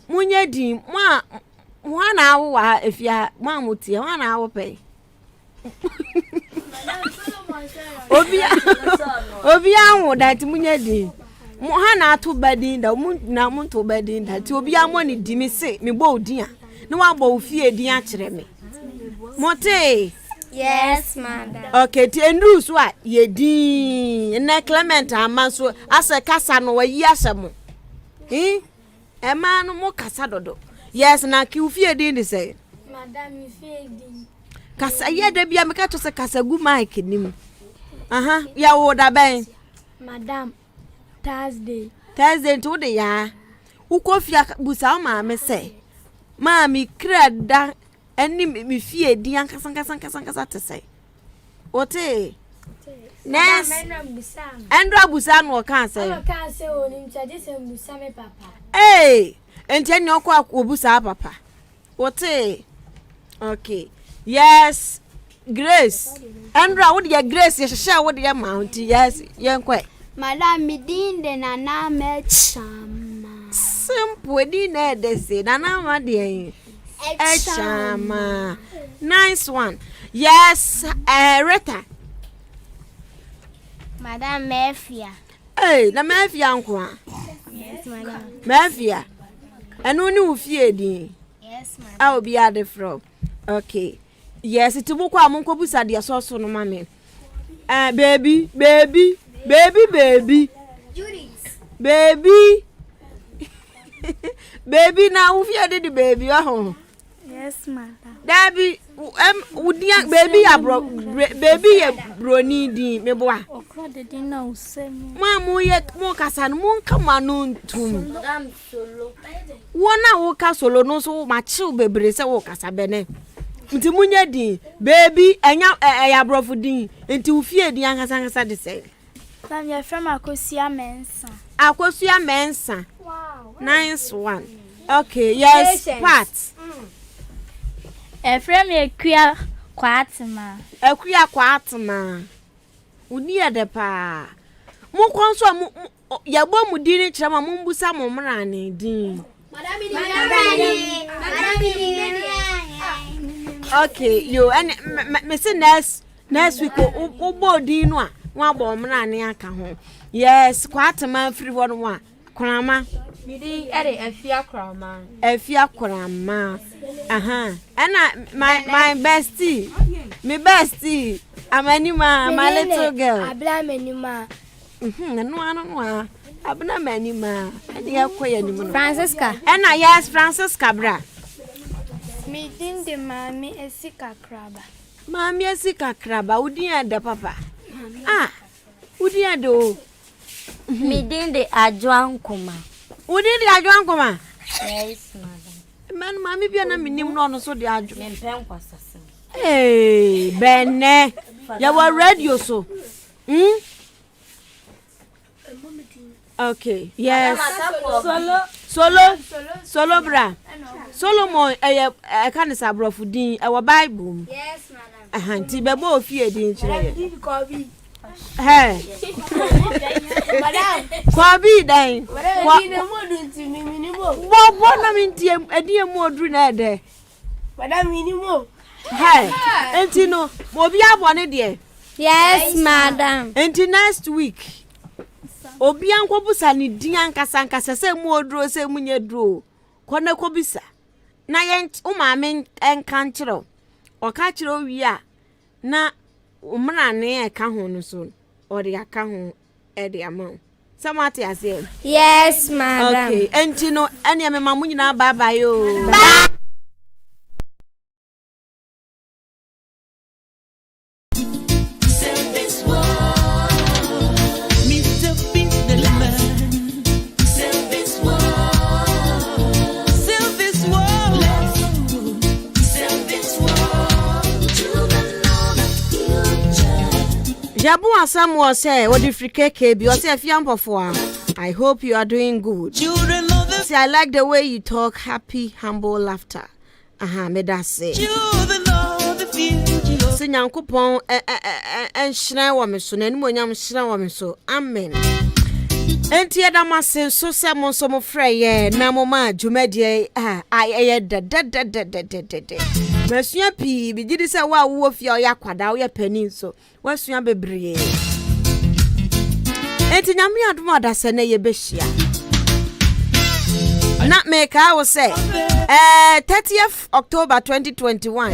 Munye di mwa na awo wa Afia mwa mutie mwa na awo pe. Obi anwo that munye di mwa na atu badin da na muntu badin da ti obi anwo ni di mi se mi bo odin a na wa bo ofie din a kire me mote. Yes, madam. Okay, ti endu so a ye din na Clement amanso asa kasa no wa yi asem. Ema no mo kasa dodo. Yes, na ki ufie din say. Madam, mi fie din. Kasa ye da bia me ka to se kasa gu mic nim. Ya wo da ben. Madam, Thursday to the ya. Ukofia busa ma me say. Ma mi kreda eni mi fie di ankasa te say. Ote. Nes. Endra busa no kan say. I can't say on him just busa me papa. Hey, enti enyo kwa obusa papa. Ote. Okay. Yes. Grace. Endra wo de Grace ye hye wo de mount. Yes, yenkwe. Madam midinde na na me chama. Simple di na de say na na ma de. Chama. Nice one. Yes, Rita. Madam Mefia. Hey, na Mefia nko. Yes, madam. Mefia. Enu ni wo fie din. Yes, madam. I will be at the from. Okay. Yes, it will come uncle Busa de so no mame. Baby. Judith. Baby. Baby now we fear the baby Yes, madam. Dabi udia baby ya baby ye broni di me boa. Okro de din na usem. Mamu ye mo kasa no mon kama no ntum. Madam solo. Wona wo ka solo no so ma chiu bebre se wo kasa bene. Nti munya din baby enya ya brofu din nti ufie din ankasa de se. Tam ye from Akosia Mensa. Akosia Mensa. Wow. Nice one. Okay, yes, part. Efrem Ekuya Kwatma. Ekuya Kwatma. Uni ade pa. Mu konso mu yabo mu din kire ma mu mbusa mu mrane din. Madam. Okay, you and me say next week o body no a wa bo mrane aka ho. Yes, Kwatma free one. Kurama. Midi ere Afia Kurama. Afia Kurama. And my bestie. My bestie. I'm my little girl. Abla menima. No. Abna menima. And ya koye ni Francisca. And yes, Francisca bra. Midin de mami esika kraba. Mami esika kraba. Udi ade papa. Udi ade o. Midin de Adwankoma. Udi de Adwankoma. Yes, madam. Man, mami bia na minim no so de adwo. Mempen kwasase. Hey, benne. Ya wa radio so. Okay. Yes. Solo bra. Solomon kan sabrofu din e wa Bible. Yes, madam. Ti bebo ofie din kire. Madam. Kwabi dan. Minimo. Bo na minti edi emu odru na ede. Madam minimo. Enti no, mo bi abone de. Yes, madam. Enti next week. Obi ankobusa ni din ankasa se mu odru se mu nyedru. Kona kobisa. Na yen umame enkan kiro. Oka kiro wi a na umrane eka ho no so. Ori aka ho e de amount. Samati ase. Yes, madam. Okay, enti no ene me mamu nyina bye yo. Jabu Asamoah say, what if KK be Afia Ampfowaa? I hope you are doing good. See, I like the way you talk, happy, humble laughter. Me that say. Se Nyankopon enhyira wa me so na nimu nyam hyira wa me so. Amen. Enti edama se so se mo so mo frɛ ye na mo ma dwumadie ayɛ de. Masua pi bi gidi se wa wo fie o yakwada o yapani so. Wasua bebree. Enti nyame adom adase na ye behia. Na me ka wo say 30th October 2021.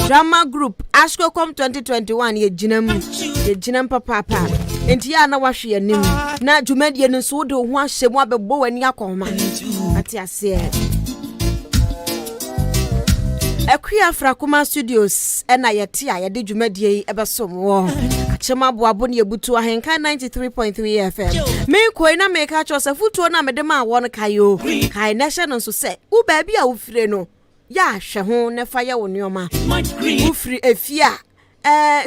Drama group Ashkocom 2021 ye ginam papa. Enti ya na wahwe anim na dwumadie no so de ho ahyem abebo wani akoma ati ase Afia Ampfowaa Studios ena yete a yede dwumadie ebesom wo achema boabo ne ebutu ahenka 93.3 FM me koi na me ka cho se futuo na me de ma won kayo kai na hye no so se wo ba bia wo fire no ya hwe ho ne fa ye wo neoma wo firi Afia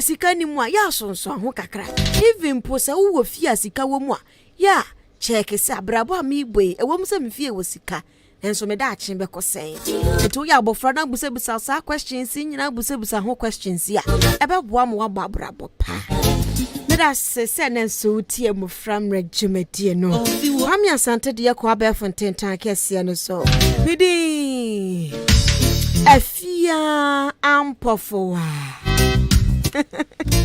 sika ni mu a ya sonso ho kakra even po se wo fia sika wo mu a ya check se abrabo amigbe ewom se me fie wo sika enso me da achen be kosen eto ya abofra na busebusa sa questions nyina busebusa ho questions ya ebe boa mo wabo abrabo pa me da se na so tie Mmofra Mmere jumedie no ami asante de yakọ aba fonten tan kese no so bidi Afia Ampfowaa